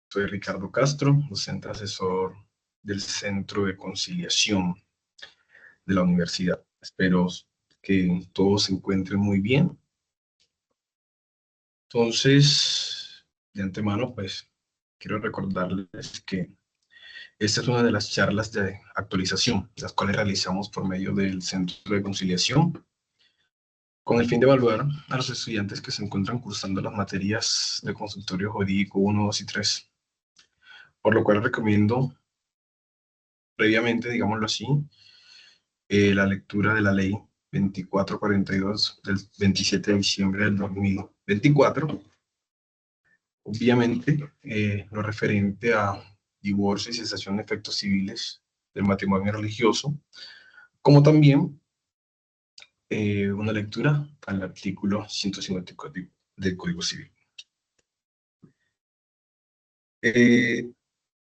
Soy Ricardo Castro, docente asesor del Centro de Conciliación de la universidad. Espero que todos se encuentren muy bien. Entonces, de antemano, pues, quiero recordarles que esta es una de las charlas de actualización, las cuales realizamos por medio del Centro de Conciliación, con el fin de evaluar a los estudiantes que se encuentran cursando las materias de consultorio jurídico 1, 2 y 3. Por lo cual recomiendo previamente, digámoslo así, la lectura de la ley 2442 del 27 de diciembre del 2024. Obviamente, lo referente a divorcio y cesación de efectos civiles del matrimonio religioso, como también una lectura al artículo 154 del Código Civil.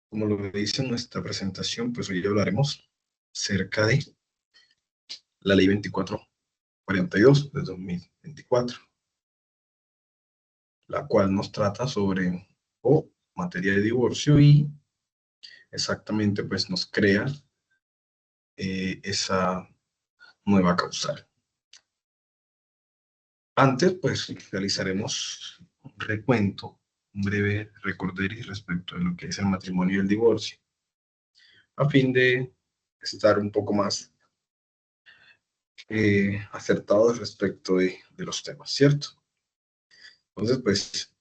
Como lo dice en nuestra presentación, pues hoy hablaremos acerca de la ley 2442 de 2024, la cual nos trata sobre materia de divorcio y exactamente pues nos crea esa nueva causal. Antes pues realizaremos un recuento, un breve recorderis respecto de lo que es el matrimonio y el divorcio, a fin de estar un poco más acertados respecto de los temas, ¿cierto? Entonces pues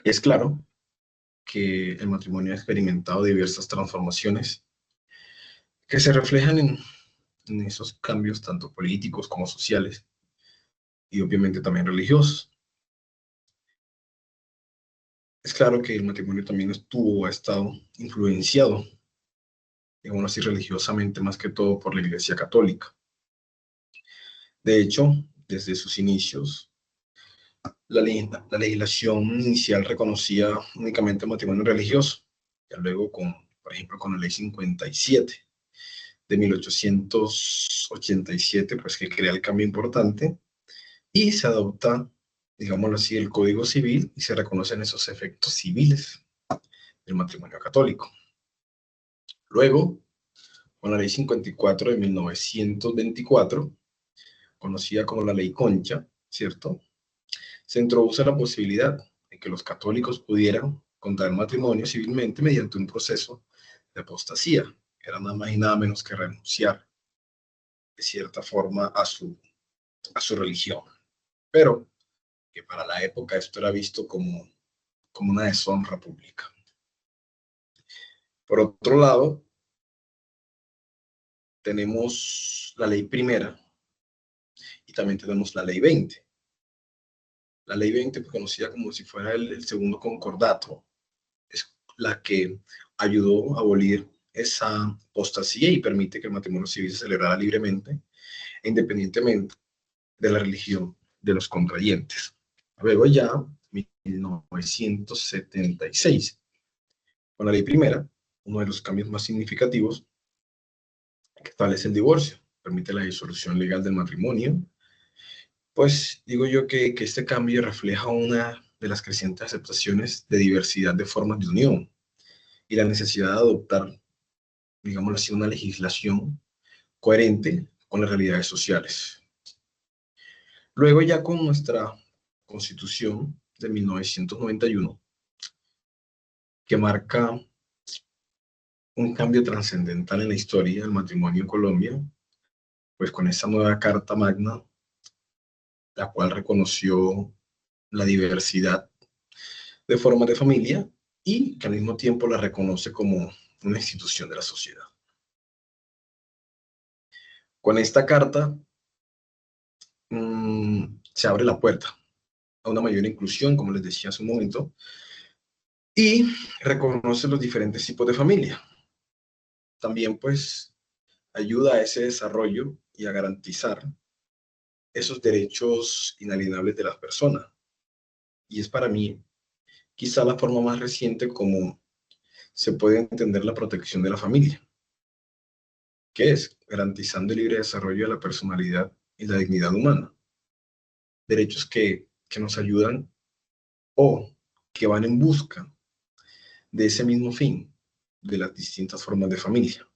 es claro que el matrimonio ha experimentado diversas transformaciones que se reflejan en esos cambios tanto políticos como sociales y obviamente también religiosos. Es claro que el matrimonio también ha estado influenciado, digamos así, religiosamente más que todo por la Iglesia Católica. De hecho, desde sus inicios, la legislación inicial reconocía únicamente el matrimonio religioso, ya luego por ejemplo, con la ley 57 de 1887, pues que crea el cambio importante y se adopta, digámoslo así, el Código Civil y se reconocen esos efectos civiles del matrimonio católico. Luego, con la ley 54 de 1924, conocida como la ley Concha, ¿cierto? Se introduce la posibilidad de que los católicos pudieran contraer matrimonio civilmente mediante un proceso de apostasía. Era nada más y nada menos que renunciar de cierta forma a su religión. Pero que para la época esto era visto como una deshonra pública. Por otro lado, tenemos la ley primera y también tenemos la ley 20. La ley 20, pues, conocida como si fuera el segundo concordato, es la que ayudó a abolir esa apostasía y permite que el matrimonio civil se celebrara libremente e independientemente de la religión de los contrayentes. Luego ya, 1976, con la ley primera, uno de los cambios más significativos que establece el divorcio, permite la disolución legal del matrimonio. Pues digo yo que este cambio refleja una de las crecientes aceptaciones de diversidad de formas de unión y la necesidad de adoptar, digámoslo así, una legislación coherente con las realidades sociales. Luego ya con nuestra Constitución de 1991, que marca un cambio trascendental en la historia del matrimonio en Colombia, pues con esta nueva Carta Magna, la cual reconoció la diversidad de formas de familia y que al mismo tiempo la reconoce como una institución de la sociedad. Con esta carta se abre la puerta a una mayor inclusión, como les decía hace un momento, y reconoce los diferentes tipos de familia. También pues ayuda a ese desarrollo y a garantizar esos derechos inalienables de las personas. Y es para mí quizá la forma más reciente como se puede entender la protección de la familia, que es garantizando el libre desarrollo de la personalidad y la dignidad humana. Derechos que nos ayudan o que van en busca de ese mismo fin, de las distintas formas de familia.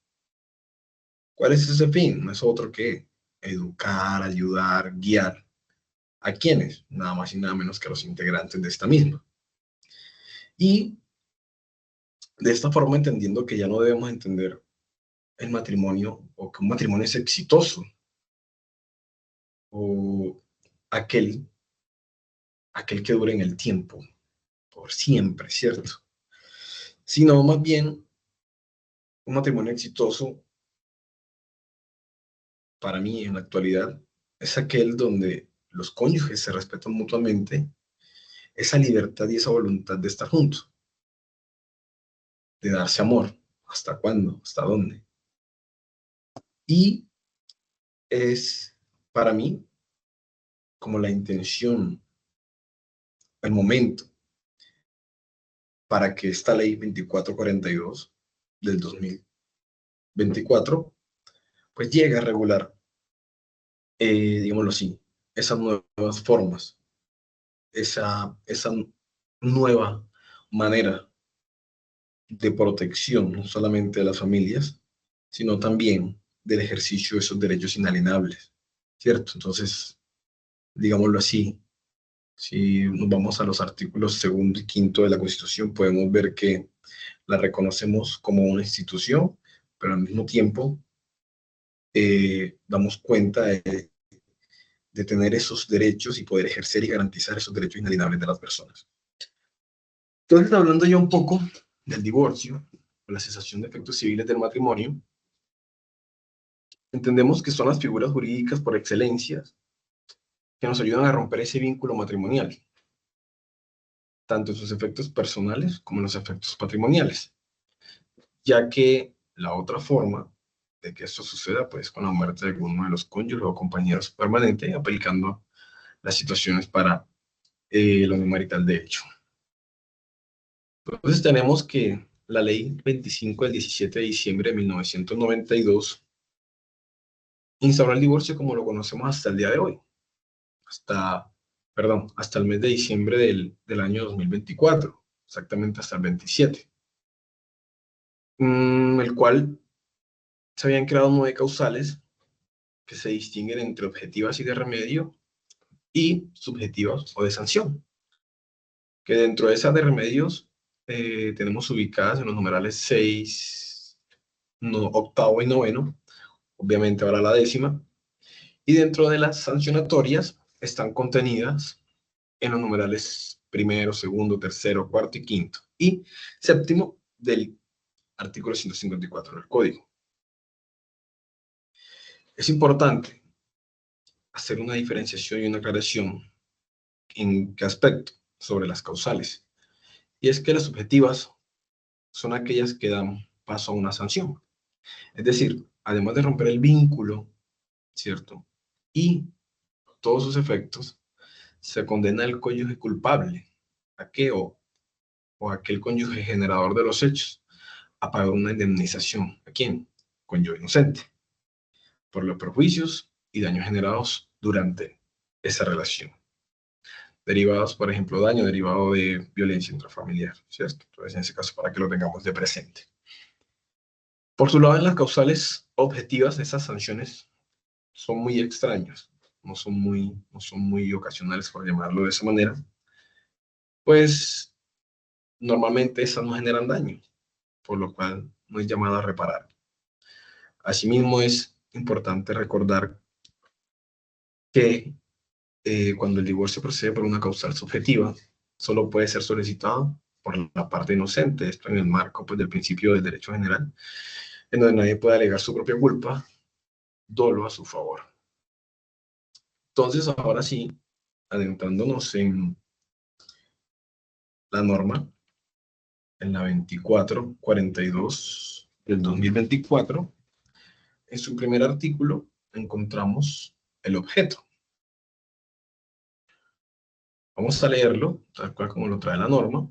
¿Cuál es ese fin? No es otro que educar, ayudar, guiar. ¿A quiénes? Nada más y nada menos que a los integrantes de esta misma. Y de esta forma, entendiendo que ya no debemos entender el matrimonio o que un matrimonio es exitoso o aquel, aquel que dure en el tiempo, por siempre, ¿cierto? Sino más bien un matrimonio exitoso para mí en la actualidad es aquel donde los cónyuges se respetan mutuamente esa libertad y esa voluntad de estar juntos, de darse amor. ¿Hasta cuándo? ¿Hasta dónde? Y es para mí como la intención, el momento para que esta ley 2442 del 2024 pues llegue a regular, digámoslo así, esas nuevas formas, esa nueva manera de protección, no solamente de las familias, sino también del ejercicio de esos derechos inalienables, ¿cierto? Entonces, digámoslo así, si nos vamos a los artículos segundo y quinto de la Constitución, podemos ver que la reconocemos como una institución, pero al mismo tiempo damos cuenta de tener esos derechos y poder ejercer y garantizar esos derechos inalienables de las personas. Entonces, hablando ya un poco del divorcio, o la cesación de efectos civiles del matrimonio, entendemos que son las figuras jurídicas por excelencia que nos ayudan a romper ese vínculo matrimonial, tanto en sus efectos personales como en los efectos patrimoniales, ya que la otra forma de que esto suceda, pues con la muerte de alguno de los cónyuges o compañeros permanentes, aplicando las situaciones para la unión marital de hecho. Entonces tenemos que la ley 25 del 17 de diciembre de 1992 instauró el divorcio como lo conocemos hasta el día de hoy, hasta, perdón, hasta el mes de diciembre del año 2024, exactamente hasta el 27, el cual se habían creado 9 causales que se distinguen entre objetivas y de remedio y subjetivas o de sanción, que dentro de esas de remedios tenemos ubicadas en los numerales 6, no, octavo y noveno, obviamente ahora la décima, y dentro de las sancionatorias están contenidas en los numerales primero, segundo, tercero, cuarto y quinto, y séptimo del artículo 154 del Código. Es importante hacer una diferenciación y una aclaración en qué aspecto sobre las causales. Y es que las subjetivas son aquellas que dan paso a una sanción. Es decir, además de romper el vínculo, ¿cierto? Y todos sus efectos, se condena al cónyuge culpable, a qué o aquel cónyuge generador de los hechos, a pagar una indemnización. ¿A quién? Cónyuge inocente, por los perjuicios y daños generados durante esa relación. Derivados, por ejemplo, daño derivado de violencia intrafamiliar, ¿cierto? Entonces, en ese caso, para que lo tengamos de presente. Por su lado, en las causales objetivas, esas sanciones son muy extrañas, no son muy ocasionales, por llamarlo de esa manera, pues normalmente esas no generan daño, por lo cual no es llamado a reparar. Asimismo, es importante recordar que cuando el divorcio procede por una causal subjetiva, solo puede ser solicitado por la parte inocente, esto en el marco pues, del principio del derecho general, en donde nadie puede alegar su propia culpa, dolo a su favor. Entonces, ahora sí, adentrándonos en la norma, en la 2442 del 2024, en su primer artículo encontramos el objeto. Vamos a leerlo, tal cual como lo trae la norma,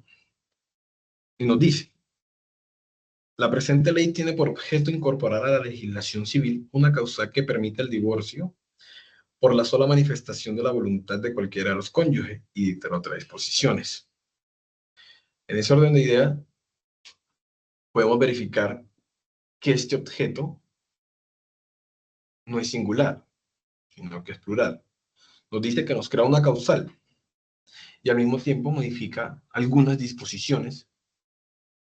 y nos dice: la presente ley tiene por objeto incorporar a la legislación civil una causa que permite el divorcio por la sola manifestación de la voluntad de cualquiera de los cónyuges y dictar otras disposiciones. En ese orden de idea, podemos verificar que este objeto no es singular, sino que es plural. Nos dice que nos crea una causal y al mismo tiempo modifica algunas disposiciones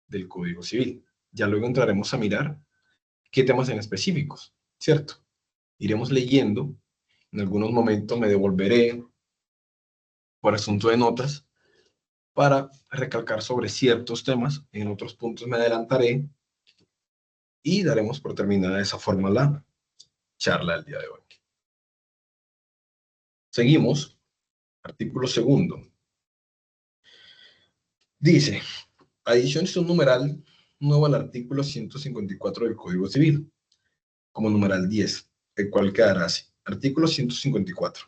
del Código Civil. Ya luego entraremos a mirar qué temas en específicos, ¿cierto? Iremos leyendo, en algunos momentos me devolveré por asunto de notas para recalcar sobre ciertos temas, en otros puntos me adelantaré y daremos por terminada de esa forma la charla del día de hoy. Seguimos, artículo segundo. Dice, adición es un numeral nuevo al artículo 154 del Código Civil, como numeral 10, el cual quedará así. Artículo 154.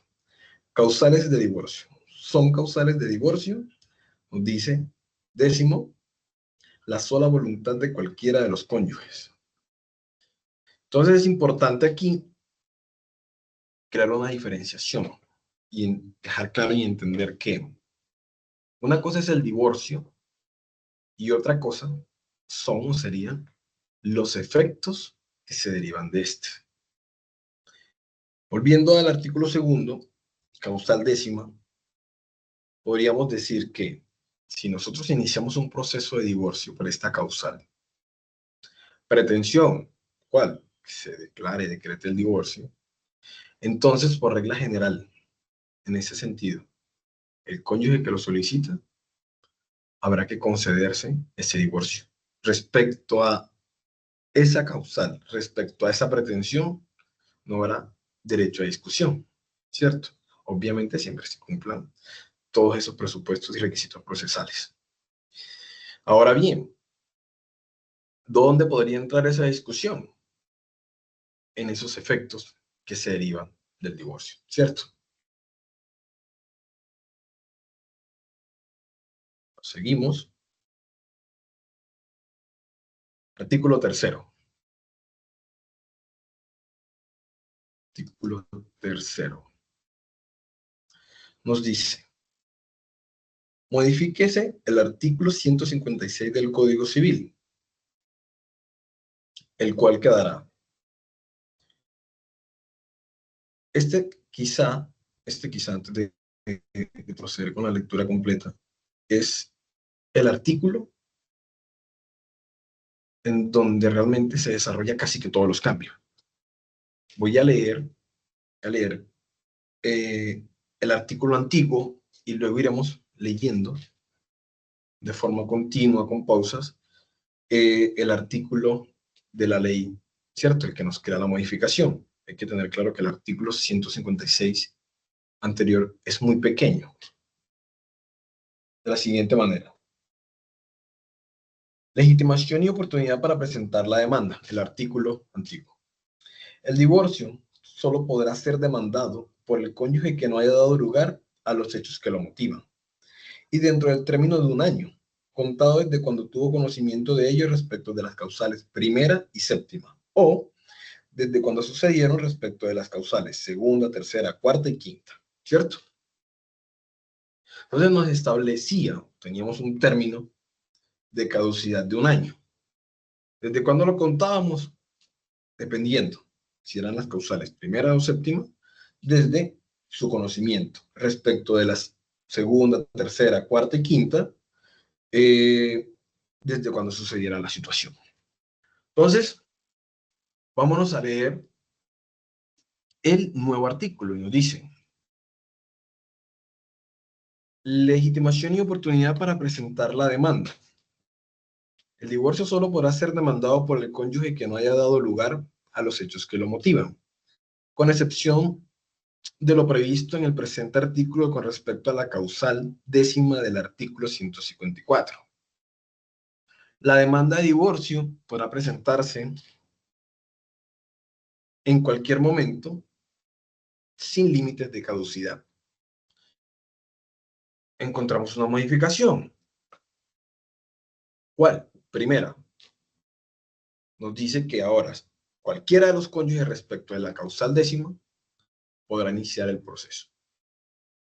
Causales de divorcio. Son causales de divorcio, nos dice, décimo, la sola voluntad de cualquiera de los cónyuges. Entonces es importante aquí crear una diferenciación y dejar claro y entender que una cosa es el divorcio y otra cosa son o serían los efectos que se derivan de este. Volviendo al artículo segundo, causal décima, podríamos decir que si nosotros iniciamos un proceso de divorcio por esta causal, pretensión, ¿cuál? Que se declare, decrete el divorcio, entonces por regla general, en ese sentido, el cónyuge que lo solicita habrá que concederse ese divorcio. Respecto a esa causal, respecto a esa pretensión, no habrá derecho a discusión, ¿cierto? Obviamente siempre se cumplan todos esos presupuestos y requisitos procesales. Ahora bien, ¿dónde podría entrar esa discusión? En esos efectos que se derivan del divorcio, ¿cierto? Seguimos. Artículo tercero. Artículo tercero. Nos dice, modifíquese el artículo 156 del Código Civil, el cual quedará. Este quizá antes de proceder con la lectura completa, es el artículo en donde realmente se desarrolla casi que todos los cambios. Voy a leer el artículo antiguo y luego iremos leyendo de forma continua, con pausas, el artículo de la ley, ¿cierto? El que nos crea la modificación. Hay que tener claro que el artículo 156 anterior es muy pequeño. De la siguiente manera. Legitimación y oportunidad para presentar la demanda, el artículo antiguo. El divorcio solo podrá ser demandado por el cónyuge que no haya dado lugar a los hechos que lo motivan, y dentro del término de un año, contado desde cuando tuvo conocimiento de ello respecto de las causales primera y séptima, o desde cuando sucedieron respecto de las causales segunda, tercera, cuarta y quinta, ¿cierto? Entonces nos establecía, teníamos un término de caducidad de un año. ¿Desde cuándo lo contábamos? Dependiendo si eran las causales primera o séptima, desde su conocimiento respecto de las segunda, tercera, cuarta y quinta, desde cuando sucediera la situación. Entonces, vámonos a leer el nuevo artículo y nos dice, legitimación y oportunidad para presentar la demanda. El divorcio solo podrá ser demandado por el cónyuge que no haya dado lugar a los hechos que lo motivan, con excepción de lo previsto en el presente artículo con respecto a la causal décima del artículo 154. La demanda de divorcio podrá presentarse en cualquier momento sin límites de caducidad. Encontramos una modificación. ¿Cuál? Primera, nos dice que ahora cualquiera de los cónyuges respecto de la causal décima podrá iniciar el proceso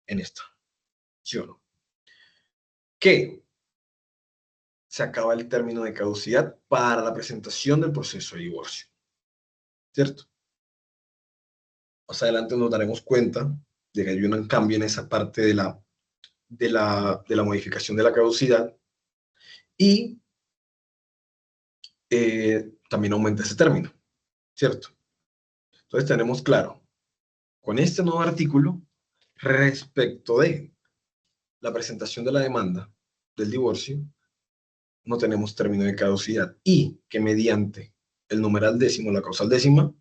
en esta, ¿sí o no? Que se acaba el término de caducidad para la presentación del proceso de divorcio, ¿cierto? Más adelante nos daremos cuenta de que hay un cambio en esa parte de la modificación de la caducidad y también aumenta ese término, ¿cierto? Entonces tenemos claro, con este nuevo artículo, respecto de la presentación de la demanda del divorcio, no tenemos término de caducidad y que mediante el numeral décimo, la causal décima,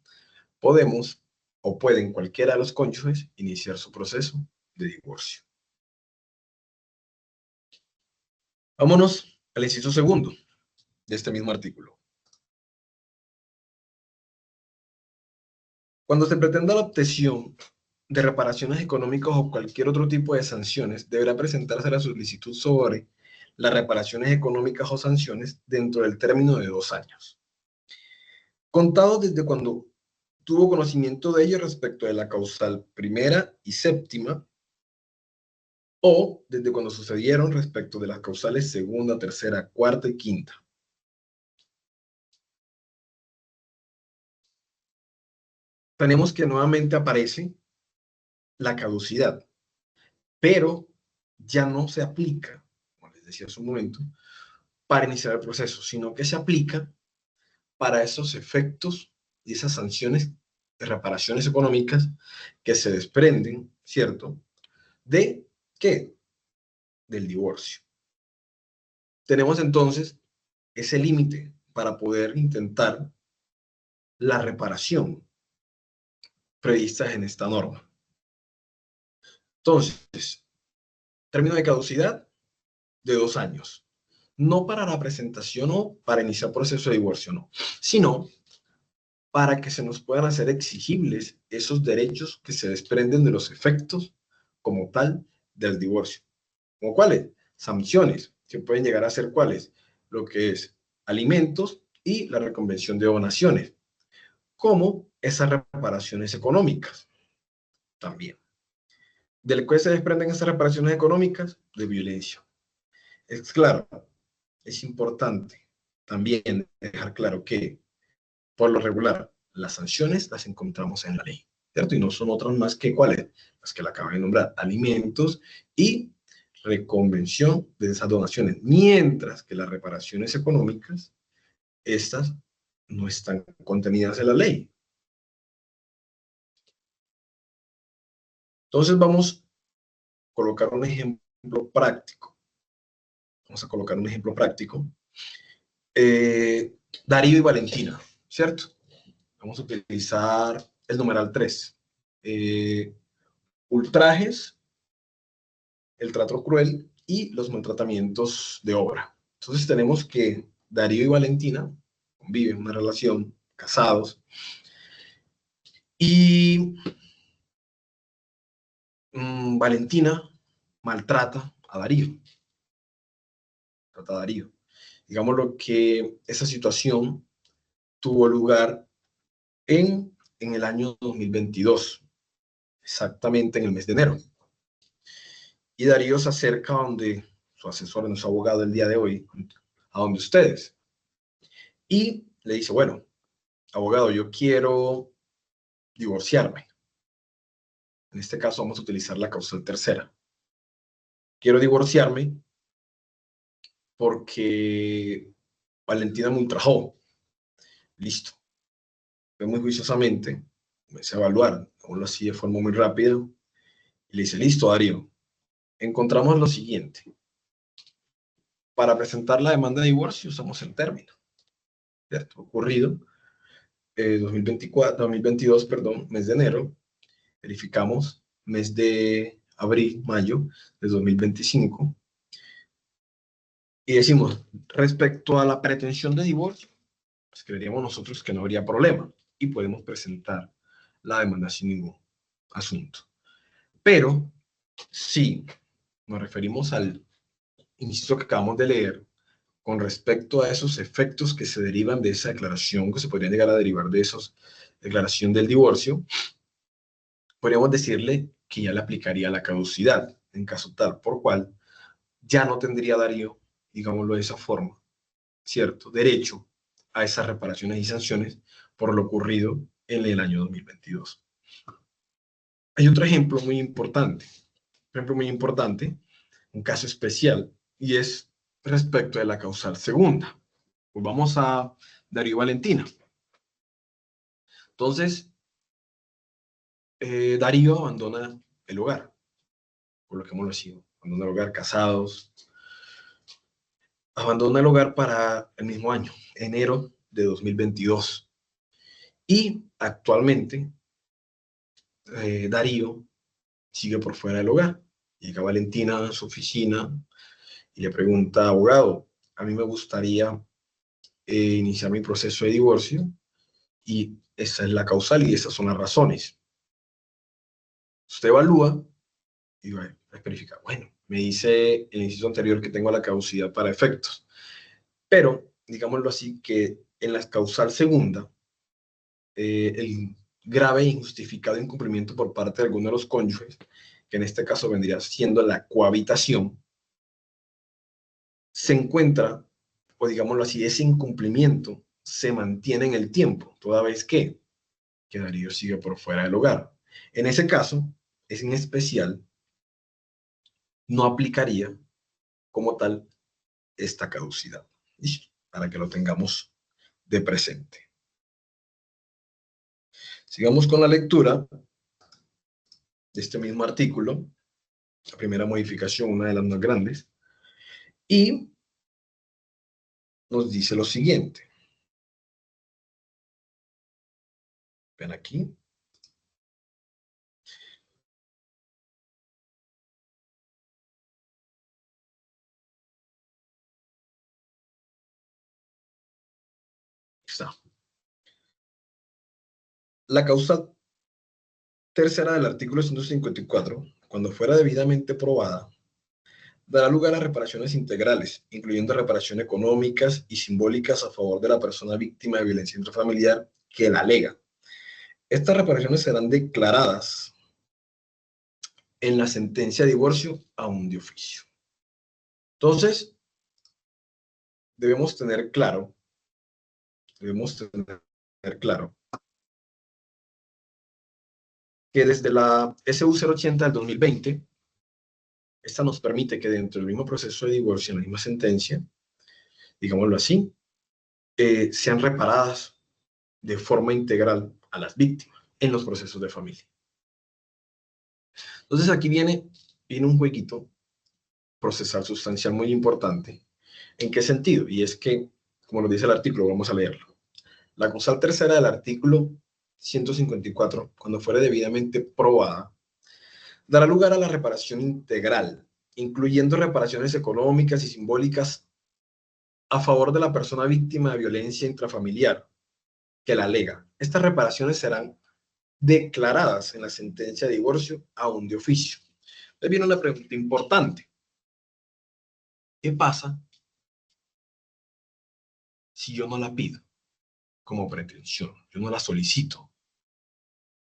podemos o pueden cualquiera de los cónyuges iniciar su proceso de divorcio. Vámonos al inciso segundo de este mismo artículo. Cuando se pretenda la obtención de reparaciones económicas o cualquier otro tipo de sanciones, deberá presentarse la solicitud sobre las reparaciones económicas o sanciones dentro del término de 2 años. Contado desde cuando tuvo conocimiento de ello respecto de la causal primera y séptima, o desde cuando sucedieron respecto de las causales segunda, tercera, cuarta y quinta. Tenemos que nuevamente aparece la caducidad, pero ya no se aplica, como les decía hace un momento, para iniciar el proceso, sino que se aplica para esos efectos y esas sanciones de reparaciones económicas que se desprenden, ¿cierto? ¿De qué? Del divorcio. Tenemos entonces ese límite para poder intentar la reparación prevista en esta norma. Entonces, término de caducidad de 2 años. No para la presentación o para iniciar proceso de divorcio, no, sino para que se nos puedan hacer exigibles esos derechos que se desprenden de los efectos como tal del divorcio. ¿Como cuáles? Sanciones, que pueden llegar a ser cuáles, lo que es alimentos y la reconvención de donaciones, como esas reparaciones económicas también. ¿Del que se desprenden esas reparaciones económicas? De violencia. Es claro, es importante también dejar claro que, por lo regular, las sanciones las encontramos en la ley, ¿cierto? Y no son otras más que cuáles, las que la acabo de nombrar, alimentos y reconvención de esas donaciones, mientras que las reparaciones económicas, estas no están contenidas en la ley. Entonces vamos a colocar un ejemplo práctico. Vamos a colocar un ejemplo práctico. Darío y Valentina, ¿cierto? Vamos a utilizar el numeral 3. Ultrajes, el trato cruel y los maltratamientos de obra. Entonces tenemos que Darío y Valentina conviven, una relación, casados, y Valentina maltrata a Darío. Trata a Darío. Digamos lo que esa situación tuvo lugar en el año 2022, exactamente en el mes de enero. Y Darío se acerca a donde su asesor, nuestro abogado el día de hoy, a donde ustedes, y le dice, bueno, abogado, yo quiero divorciarme. En este caso vamos a utilizar la causal tercera. Quiero divorciarme porque Valentina me ultrajó. Listo. Fue muy juiciosamente, comencé a evaluar, aún así de forma muy rápida, y le dice, listo, Darío, encontramos lo siguiente. Para presentar la demanda de divorcio usamos el término, ¿cierto? Ocurrido 2022, perdón, mes de enero, verificamos mes de abril, mayo de 2025, y decimos, respecto a la pretensión de divorcio, pues creeríamos nosotros que no habría problema y podemos presentar la demanda sin ningún asunto. Pero si nos referimos al inciso que acabamos de leer, con respecto a esos efectos que se derivan de esa declaración, que se podrían llegar a derivar de esa declaración del divorcio, podríamos decirle que ya le aplicaría la caducidad, en caso tal por cual ya no tendría Darío, digámoslo de esa forma, ¿cierto?, derecho a esas reparaciones y sanciones por lo ocurrido en el año 2022. Hay otro ejemplo muy importante, un caso especial, y es respecto de la causal segunda. Pues vamos a Darío Valentina. Entonces, Darío abandona el hogar, por lo que hemos sido, abandona el hogar, casados, abandona el hogar para el mismo año, enero de 2022. Y actualmente, Darío sigue por fuera del hogar. Llega Valentina a su oficina y le pregunta, abogado, a mí me gustaría iniciar mi proceso de divorcio y esa es la causal y esas son las razones. Usted evalúa y va a verificar. Bueno, me dice el inciso anterior que tengo la caducidad para efectos, pero digámoslo así que en la causal segunda, el grave e injustificado incumplimiento por parte de alguno de los cónyuges, que en este caso vendría siendo la cohabitación, se encuentra, o digámoslo así, ese incumplimiento se mantiene en el tiempo, toda vez que Darío sigue por fuera del hogar. En ese caso, es en especial, no aplicaría como tal esta caducidad. ¿Listo? Para que lo tengamos de presente. Sigamos con la lectura de este mismo artículo, la primera modificación, una de las más grandes, y nos dice lo siguiente. Ven aquí. Está. La causa tercera del artículo 154, cuando fuera debidamente probada, dará lugar a reparaciones integrales, incluyendo reparaciones económicas y simbólicas a favor de la persona víctima de violencia intrafamiliar que la alega. Estas reparaciones serán declaradas en la sentencia de divorcio aún de oficio. Entonces, debemos tener claro que desde la SU 080 del 2020, esta nos permite que dentro del mismo proceso de divorcio, en la misma sentencia, digámoslo así, sean reparadas de forma integral a las víctimas en los procesos de familia. Entonces aquí viene un jueguito procesal sustancial muy importante. ¿En qué sentido? Y es que, como lo dice el artículo, vamos a leerlo. La causal tercera del artículo 154, cuando fuere debidamente probada, dará lugar a la reparación integral, incluyendo reparaciones económicas y simbólicas a favor de la persona víctima de violencia intrafamiliar que la alega. Estas reparaciones serán declaradas en la sentencia de divorcio aún de oficio. Entonces viene una pregunta importante. ¿Qué pasa si yo no la pido como pretensión? Yo no la solicito.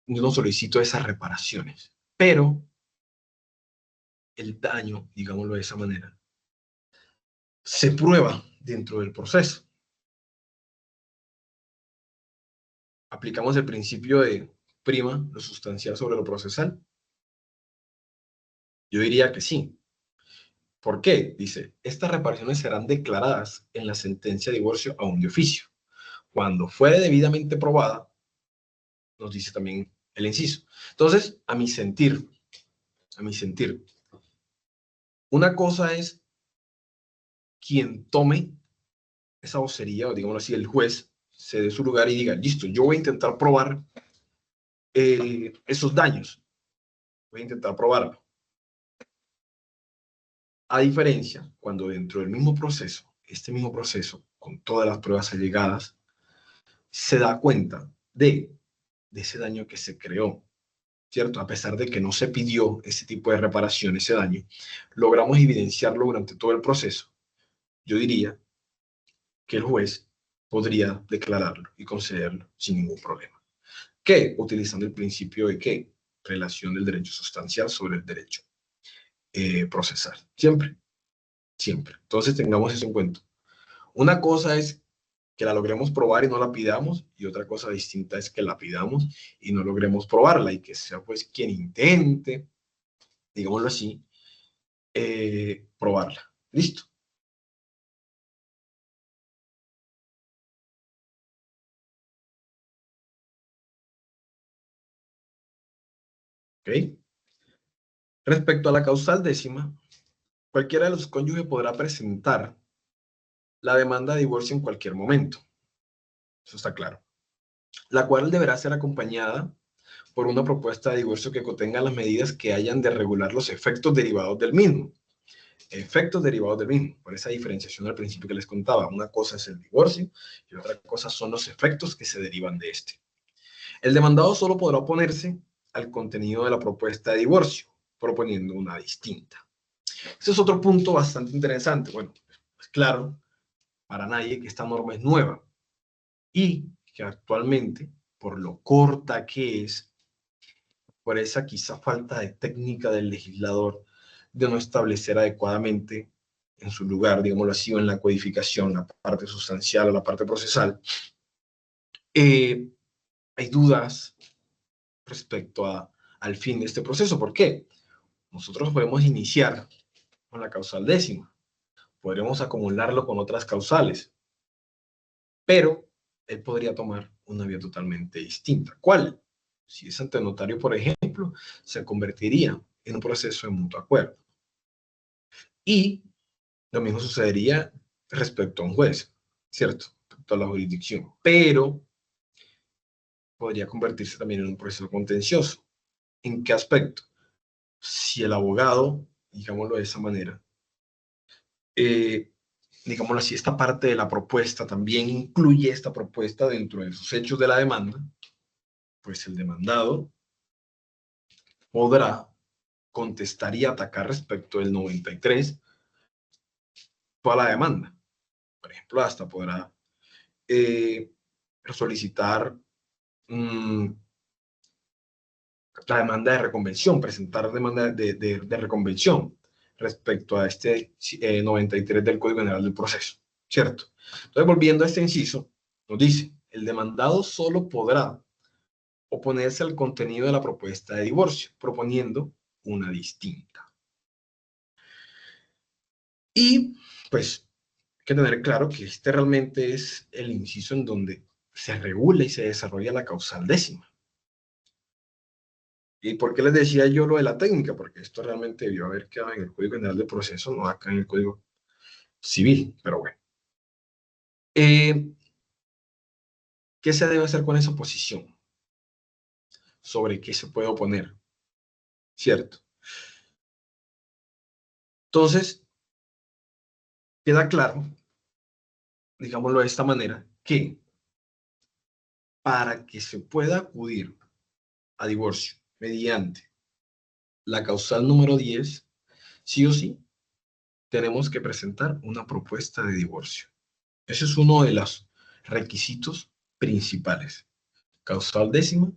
Yo no solicito esas reparaciones. Pero el daño, digámoslo de esa manera, se prueba dentro del proceso. Aplicamos el principio de prima lo sustancial sobre lo procesal. Yo diría que sí. ¿Por qué? Dice, estas reparaciones serán declaradas en la sentencia de divorcio aún de oficio. Cuando fuere debidamente probada, nos dice también el inciso. Entonces, a mi sentir, una cosa es quien tome esa vocería, o digámoslo así, el juez, se dé su lugar y diga, listo, yo voy a intentar probar esos daños. Voy a intentar probarlo. A diferencia, cuando dentro del mismo proceso, este mismo proceso, con todas las pruebas allegadas, se da cuenta de ese daño que se creó, ¿cierto? A pesar de que no se pidió ese tipo de reparación, ese daño, logramos evidenciarlo durante todo el proceso. Yo diría que el juez podría declararlo y concederlo sin ningún problema. ¿Qué? Utilizando el principio de ¿qué? Relación del derecho sustancial sobre el derecho procesal. Siempre. Entonces tengamos eso en cuenta. Una cosa es que la logremos probar y no la pidamos, y otra cosa distinta es que la pidamos y no logremos probarla, y que sea pues quien intente, digámoslo así, probarla. ¿Listo? ¿Ok? Respecto a la causal décima, cualquiera de los cónyuges podrá presentar la demanda de divorcio en cualquier momento. Eso está claro. La cual deberá ser acompañada por una propuesta de divorcio que contenga las medidas que hayan de regular los efectos derivados del mismo. Efectos derivados del mismo, por esa diferenciación al principio que les contaba. Una cosa es el divorcio y otra cosa son los efectos que se derivan de este. El demandado solo podrá oponerse al contenido de la propuesta de divorcio, proponiendo una distinta. Ese es otro punto bastante interesante. Bueno, es claro para nadie que esta norma es nueva y que actualmente, por lo corta que es, por esa quizá falta de técnica del legislador de no establecer adecuadamente en su lugar, digámoslo así, en la codificación, la parte sustancial o la parte procesal, eh, hay dudas respecto al fin de este proceso. ¿Por qué? Nosotros podemos iniciar con la causal décima, podremos acumularlo con otras causales, pero él podría tomar una vía totalmente distinta. ¿Cuál? Si es ante notario, por ejemplo, se convertiría en un proceso de mutuo acuerdo. Y lo mismo sucedería respecto a un juez, ¿cierto? Respecto a la jurisdicción. Pero podría convertirse también en un proceso contencioso. ¿En qué aspecto? Si el abogado, digámoslo de esa manera, eh, digámoslo así, esta parte de la propuesta también incluye esta propuesta dentro de sus hechos de la demanda, pues el demandado podrá contestar y atacar respecto del 93 toda la demanda. Por ejemplo, hasta podrá eh, solicitar la demanda de reconvención, presentar demanda de reconvención respecto a este 93 del Código General del Proceso, ¿cierto? Entonces, volviendo a este inciso, nos dice, el demandado solo podrá oponerse al contenido de la propuesta de divorcio, proponiendo una distinta. Y, pues, hay que tener claro que este realmente es el inciso en donde se regula y se desarrolla la causal décima. ¿Y por qué les decía yo lo de la técnica? Porque esto realmente debió haber quedado en el Código General de Proceso, no acá en el Código Civil, pero bueno. Eh, ¿Qué se debe hacer con esa posición? ¿Sobre qué se puede oponer? ¿Cierto? Entonces, queda claro, digámoslo de esta manera, que para que se pueda acudir a divorcio mediante la causal número 10, sí o sí, tenemos que presentar una propuesta de divorcio. Ese es uno de los requisitos principales. Causal décima,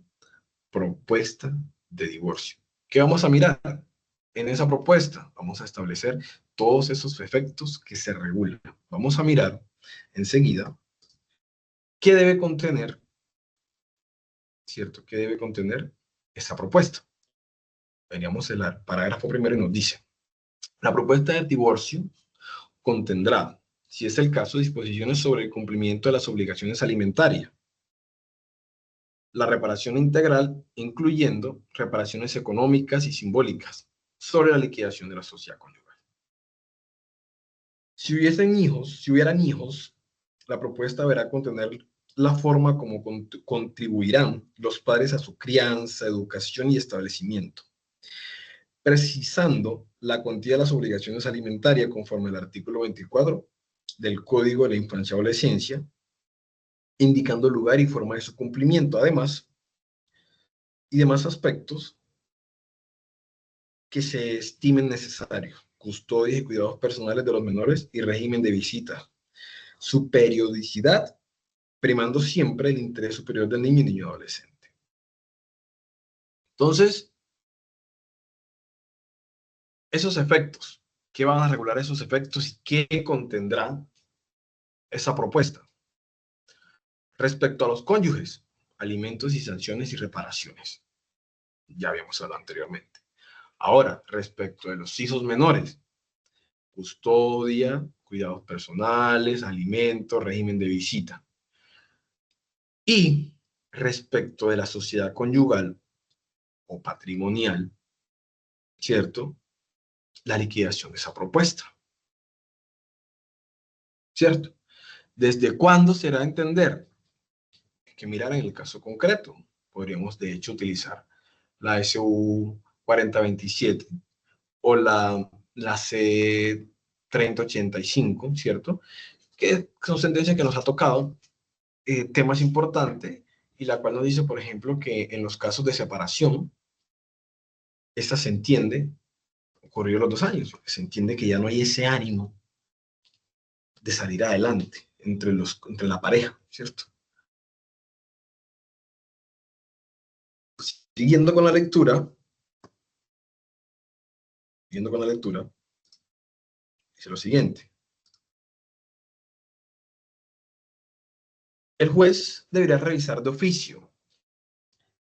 propuesta de divorcio. ¿Qué vamos a mirar? En esa propuesta vamos a establecer todos esos efectos que se regulan. Vamos a mirar enseguida qué debe contener, ¿cierto? ¿Qué debe contener esa propuesta? Veríamos el parágrafo primero y nos dice, la propuesta de divorcio contendrá, si es el caso, disposiciones sobre el cumplimiento de las obligaciones alimentarias, la reparación integral, incluyendo reparaciones económicas y simbólicas, sobre la liquidación de la sociedad conyugal. Si hubieran hijos, la propuesta deberá contener la forma como contribuirán los padres a su crianza, educación y establecimiento, precisando la cuantía de las obligaciones alimentarias conforme al artículo 24 del Código de la Infancia y Adolescencia, indicando lugar y forma de su cumplimiento, además, y demás aspectos que se estimen necesarios, custodia y cuidados personales de los menores y régimen de visita, su periodicidad, primando siempre el interés superior del niño y niño adolescente. Entonces, esos efectos, ¿qué van a regular esos efectos y qué contendrán esa propuesta. Respecto a los cónyuges, alimentos y sanciones y reparaciones. Ya habíamos hablado anteriormente. Ahora, respecto de los hijos menores, custodia, cuidados personales, alimentos, régimen de visita. Y respecto de la sociedad conyugal o patrimonial, ¿cierto? La liquidación de esa propuesta, ¿cierto? ¿Desde cuándo será a entender? Hay que mirar en el caso concreto. Podríamos, de hecho, utilizar la SU 4027 o la C 3085, ¿cierto? Que son sentencias que nos ha tocado temas importantes y la cual nos dice, por ejemplo, que en los casos de separación, esta se entiende, ocurrió los 2 años, se entiende que ya no hay ese ánimo de salir adelante entre la pareja, ¿cierto? Siguiendo con la lectura, dice lo siguiente. El juez debería revisar de oficio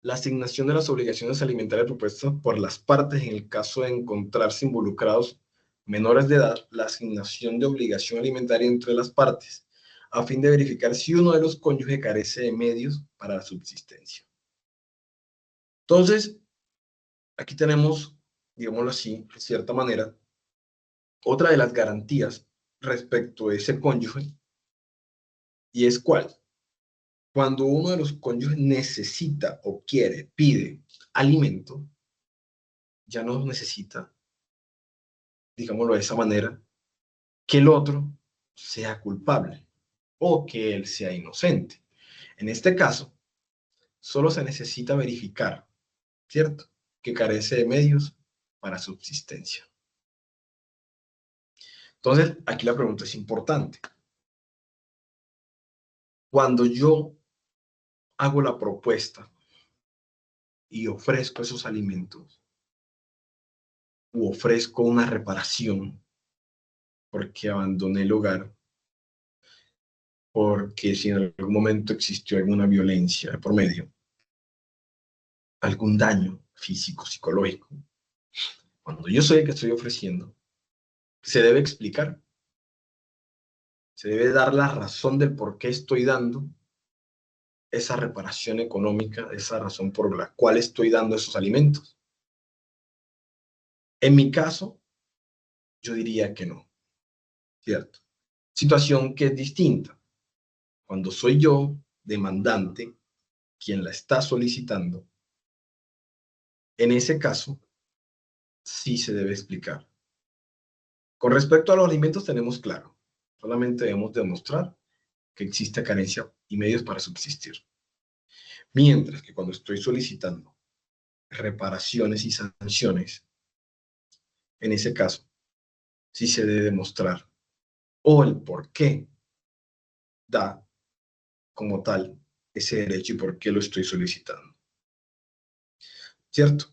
la asignación de las obligaciones alimentarias propuestas por las partes en el caso de encontrarse involucrados menores de edad, la asignación de obligación alimentaria entre las partes, a fin de verificar si uno de los cónyuges carece de medios para la subsistencia. Entonces, aquí tenemos, digámoslo así, de cierta manera, otra de las garantías respecto a ese cónyuge, y es cuál. Cuando uno de los cónyuges necesita o quiere, pide alimento, ya no necesita, digámoslo de esa manera, que el otro sea culpable o que él sea inocente. En este caso, solo se necesita verificar, ¿cierto?, que carece de medios para subsistencia. Entonces, aquí la pregunta es importante. Cuando yo hago la propuesta y ofrezco esos alimentos, u ofrezco una reparación porque abandoné el hogar, porque si en algún momento existió alguna violencia por medio, algún daño físico, psicológico, cuando yo soy el que estoy ofreciendo, se debe explicar, se debe dar la razón del por qué estoy dando esa reparación económica, esa razón por la cual estoy dando esos alimentos. En mi caso, yo diría que no, ¿cierto? Situación que es distinta. Cuando soy yo, demandante, quien la está solicitando, en ese caso, sí se debe explicar. Con respecto a los alimentos tenemos claro, solamente debemos demostrar que existe carencia y medios para subsistir. Mientras que cuando estoy solicitando reparaciones y sanciones, en ese caso, sí se debe demostrar o el por qué da como tal ese derecho y por qué lo estoy solicitando. ¿Cierto?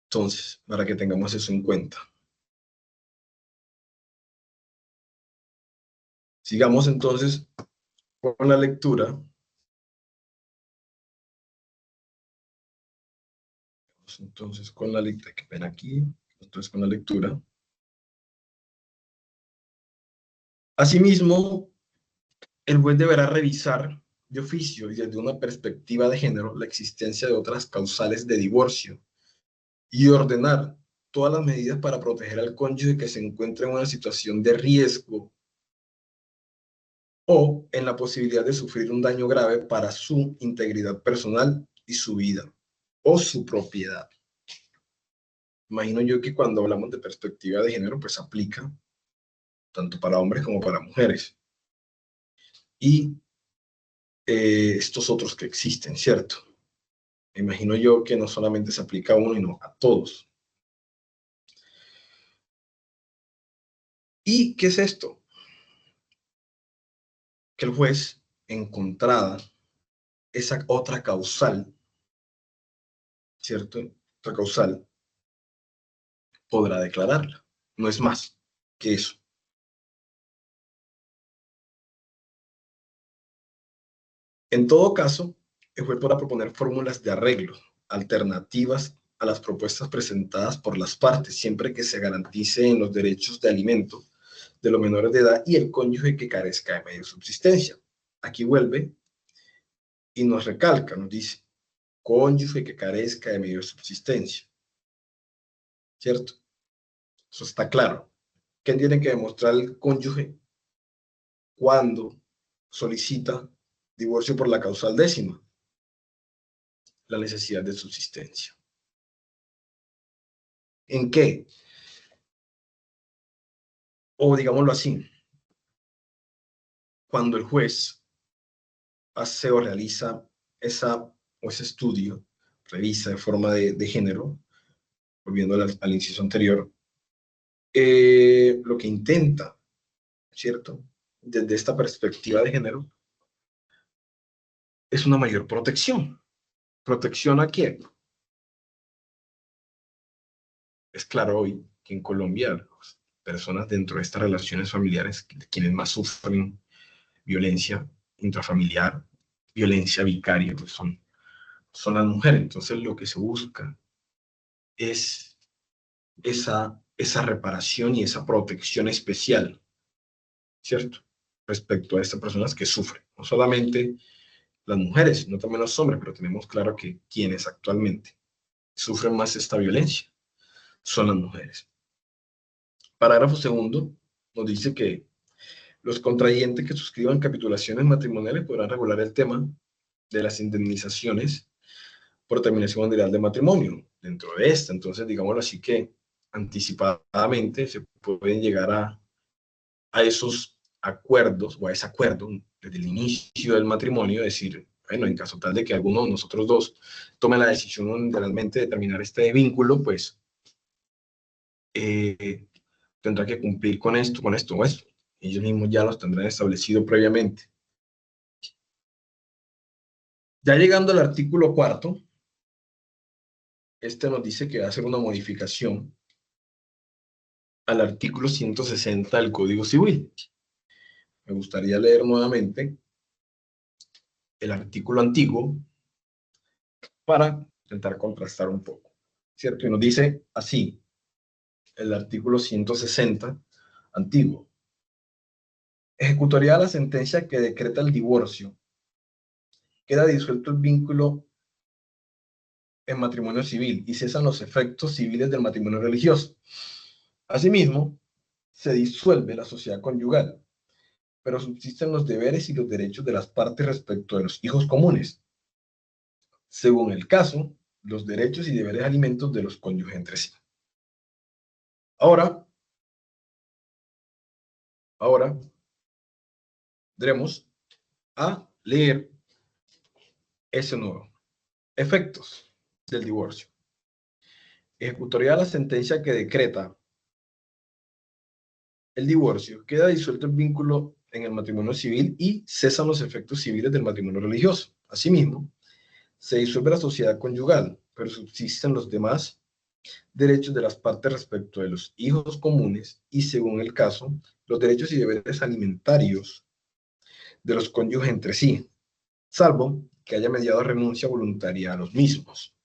Entonces, para que tengamos eso en cuenta. Sigamos entonces con la lectura. Entonces, con la lectura, que ven aquí, entonces con la lectura. Asimismo, el juez deberá revisar de oficio y desde una perspectiva de género la existencia de otras causales de divorcio y ordenar todas las medidas para proteger al cónyuge que se encuentre en una situación de riesgo o en la posibilidad de sufrir un daño grave para su integridad personal y su vida o su propiedad. Imagino yo que cuando hablamos de perspectiva de género, pues aplica tanto para hombres como para mujeres. Y estos otros que existen, ¿cierto? Me imagino yo que no solamente se aplica a uno, sino a todos. ¿Y qué es esto? Que el juez, encontrada esa otra causal, ¿cierto? Otra causal, podrá declararla. No es más que eso. En todo caso, el juez podrá proponer fórmulas de arreglo alternativas a las propuestas presentadas por las partes, siempre que se garanticen los derechos de alimento de los menores de edad y el cónyuge que carezca de medio de subsistencia. Aquí vuelve y nos recalca, nos dice, cónyuge que carezca de medio de subsistencia, ¿cierto? Eso está claro. ¿Qué tiene que demostrar el cónyuge cuando solicita divorcio por la causal décima? La necesidad de subsistencia. ¿En qué? O digámoslo así, cuando el juez hace o realiza ese estudio, revisa de forma de género, volviendo al inciso anterior, lo que intenta, ¿cierto? Desde esta perspectiva de género, es una mayor protección. ¿Protección a quién? Es claro hoy que en Colombia las personas dentro de estas relaciones familiares, quienes más sufren violencia intrafamiliar, violencia vicaria, pues son las mujeres. Entonces lo que se busca es esa reparación y esa protección especial, ¿cierto? Respecto a estas personas que sufren. No solamente las mujeres, no también los hombres, pero tenemos claro que quienes actualmente sufren más esta violencia son las mujeres. Parágrafo segundo nos dice que los contrayentes que suscriban capitulaciones matrimoniales podrán regular el tema de las indemnizaciones por terminación material de matrimonio dentro de esta. Entonces, digámoslo así que anticipadamente se pueden llegar a esos acuerdos o a ese acuerdo desde el inicio del matrimonio, decir, bueno, en caso tal de que alguno de nosotros dos tome la decisión unilateralmente de terminar este vínculo, pues tendrá que cumplir con esto o esto. Ellos mismos ya los tendrán establecido previamente. Ya llegando al artículo cuarto, este nos dice que va a hacer una modificación al artículo 160 del Código Civil. Me gustaría leer nuevamente el artículo antiguo para intentar contrastar un poco, ¿cierto? Y nos dice así, el artículo 160 antiguo. Ejecutaría la sentencia que decreta el divorcio. Queda disuelto el vínculo en matrimonio civil y cesan los efectos civiles del matrimonio religioso. Asimismo, se disuelve la sociedad conyugal, pero subsisten los deberes y los derechos de las partes respecto de los hijos comunes, según el caso, los derechos y deberes de alimentos de los cónyuges entre sí. Ahora vendremos a leer ese nuevo. Efectos del divorcio. Ejecutaría la sentencia que decreta el divorcio, queda disuelto el vínculo en el matrimonio civil y cesan los efectos civiles del matrimonio religioso. Asimismo, se disuelve la sociedad conyugal, pero subsisten los demás derechos de las partes respecto de los hijos comunes y, según el caso, los derechos y deberes alimentarios de los cónyuges entre sí, salvo que haya mediado renuncia voluntaria a los mismos.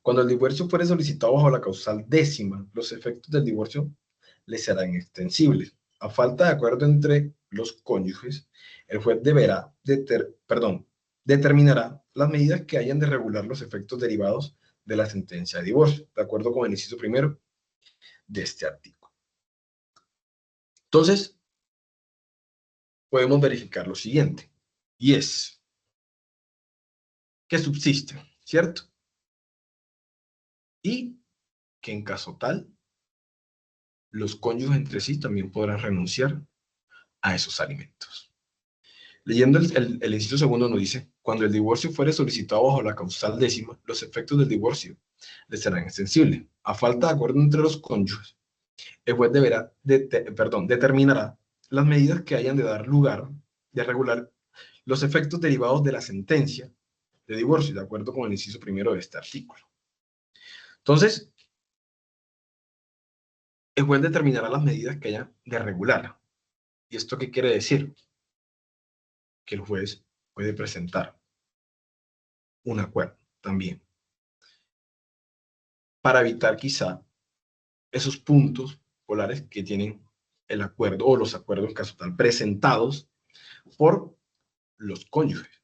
Cuando el divorcio fuere solicitado bajo la causal décima, los efectos del divorcio le serán extensibles. A falta de acuerdo entre los cónyuges, el juez determinará las medidas que hayan de regular los efectos derivados de la sentencia de divorcio, de acuerdo con el inciso primero de este artículo. Entonces, podemos verificar lo siguiente, y es que subsiste, ¿cierto? Y que en caso tal, los cónyuges entre sí también podrán renunciar a esos alimentos. Leyendo el inciso segundo nos dice, cuando el divorcio fuere solicitado bajo la causal décima, los efectos del divorcio le serán extensibles. A falta de acuerdo entre los cónyuges, el juez determinará las medidas que hayan de dar lugar de regular los efectos derivados de la sentencia de divorcio, de acuerdo con el inciso primero de este artículo. Entonces, el juez determinará las medidas que haya de regular. ¿Y esto qué quiere decir? Que el juez puede presentar un acuerdo también, para evitar quizá esos puntos polares que tienen el acuerdo o los acuerdos en caso tal presentados por los cónyuges.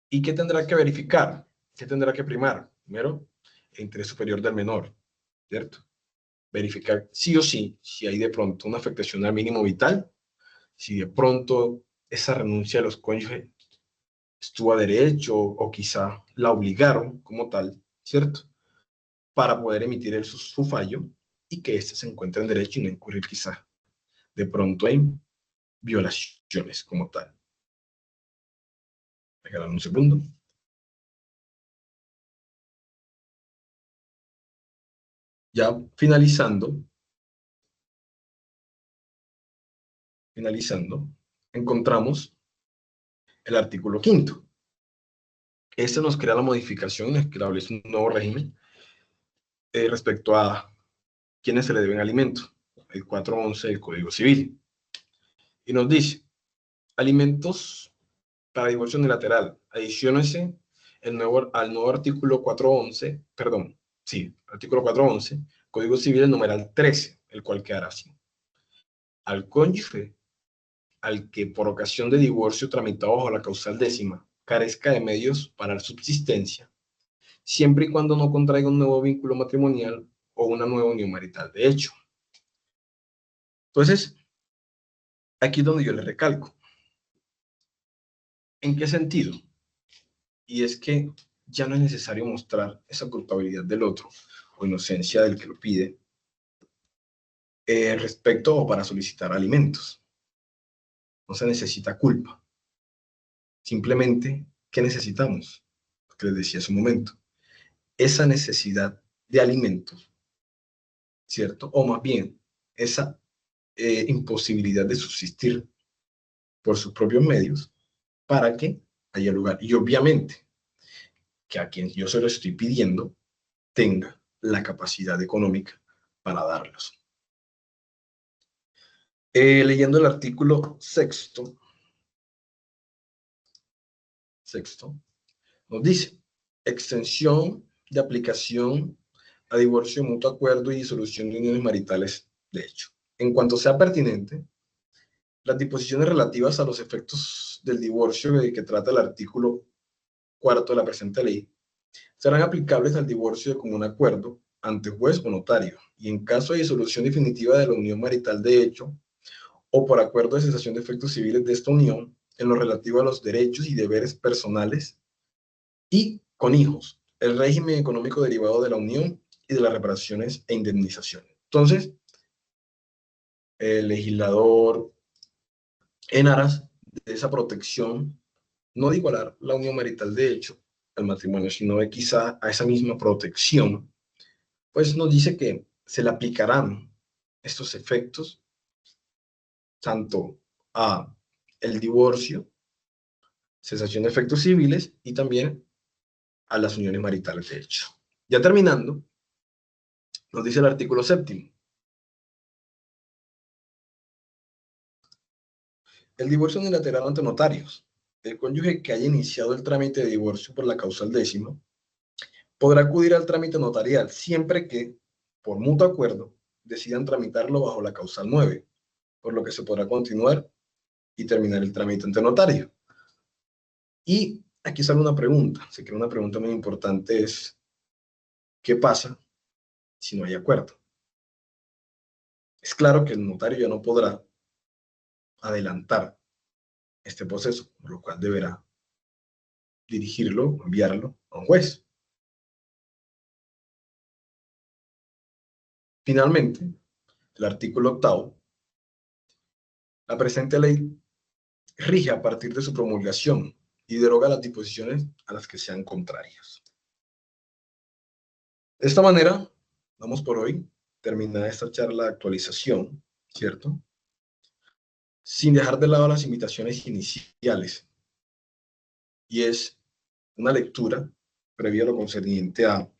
¿Y qué tendrá que verificar? ¿Qué tendrá que primar? Primero, el interés superior del menor, ¿cierto? Verificar sí o sí si hay de pronto una afectación al mínimo vital, si de pronto esa renuncia de los cónyuges estuvo a derecho o quizá la obligaron como tal, ¿cierto? Para poder emitir su fallo y que éste se encuentre en derecho y no incurrir quizá de pronto en violaciones como tal. Déjame un segundo. Ya finalizando, encontramos el artículo quinto. Este nos crea la modificación y nos establece un nuevo régimen respecto a quienes se le deben alimentos, el 411 del Código Civil. Y nos dice, alimentos para divorcio unilateral, adiciónese al nuevo artículo 411, perdón, sí, artículo 411, Código Civil, el numeral 13, el cual quedará así. Al cónyuge al que por ocasión de divorcio tramitado bajo la causal décima carezca de medios para la subsistencia, siempre y cuando no contraiga un nuevo vínculo matrimonial o una nueva unión marital de hecho. Entonces, aquí es donde yo le recalco. ¿En qué sentido? Y es que ya no es necesario mostrar esa culpabilidad del otro o inocencia del que lo pide respecto o para solicitar alimentos. No se necesita culpa. Simplemente, ¿qué necesitamos? Lo que les decía hace un momento. Esa necesidad de alimentos, ¿cierto? O más bien, esa imposibilidad de subsistir por sus propios medios para que haya lugar. Y obviamente, que a quien yo se lo estoy pidiendo tenga la capacidad económica para darlos. Leyendo el artículo sexto, nos dice, extensión de aplicación a divorcio, mutuo acuerdo y disolución de uniones maritales de hecho. En cuanto sea pertinente, las disposiciones relativas a los efectos del divorcio de que trata el artículo cuarto de la presente ley serán aplicables al divorcio de común acuerdo ante juez o notario y en caso de disolución definitiva de la unión marital de hecho o por acuerdo de cesación de efectos civiles de esta unión en lo relativo a los derechos y deberes personales y con hijos, el régimen económico derivado de la unión y de las reparaciones e indemnizaciones. Entonces, el legislador, en aras de esa protección, no de igualar la unión marital de hecho al matrimonio, sino de quizá a esa misma protección, pues nos dice que se le aplicarán estos efectos tanto a el divorcio, cesación de efectos civiles y también a las uniones maritales de hecho. Ya terminando, nos dice el artículo séptimo. El divorcio unilateral ante notarios. El cónyuge que haya iniciado el trámite de divorcio por la causal décima podrá acudir al trámite notarial siempre que, por mutuo acuerdo, decidan tramitarlo bajo la causal 9, por lo que se podrá continuar y terminar el trámite ante notario. Y aquí sale una pregunta, sé que una pregunta muy importante es, ¿qué pasa si no hay acuerdo? Es claro que el notario ya no podrá adelantar este proceso, por lo cual deberá dirigirlo, enviarlo a un juez. Finalmente, el artículo octavo, la presente ley rige a partir de su promulgación y deroga las disposiciones a las que sean contrarias. De esta manera, vamos por hoy, terminada esta charla de actualización, ¿cierto? Sin dejar de lado las invitaciones iniciales, y es una lectura previa a lo concerniente a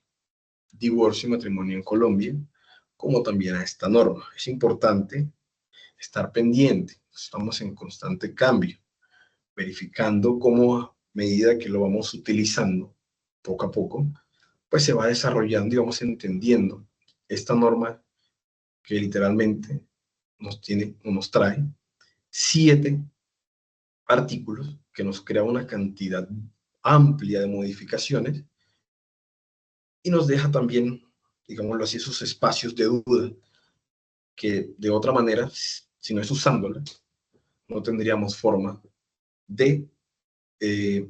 divorcio y matrimonio en Colombia, como también a esta norma. Es importante estar pendiente, estamos en constante cambio. verificando cómo a medida que lo vamos utilizando poco a poco, pues se va desarrollando y vamos entendiendo esta norma que literalmente nos trae 7 artículos que nos crea una cantidad amplia de modificaciones y nos deja también, digámoslo así, esos espacios de duda que de otra manera, si no es usándola, no tendríamos forma de eh,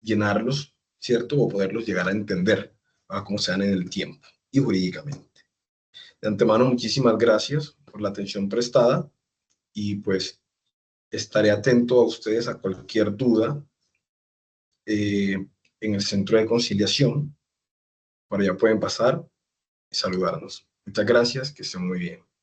llenarlos, ¿cierto? O poderlos llegar a entender a cómo se dan en el tiempo y jurídicamente. De antemano, muchísimas gracias por la atención prestada y pues estaré atento a ustedes a cualquier duda en el centro de conciliación. Por allá pueden pasar y saludarnos. Muchas gracias, que estén muy bien.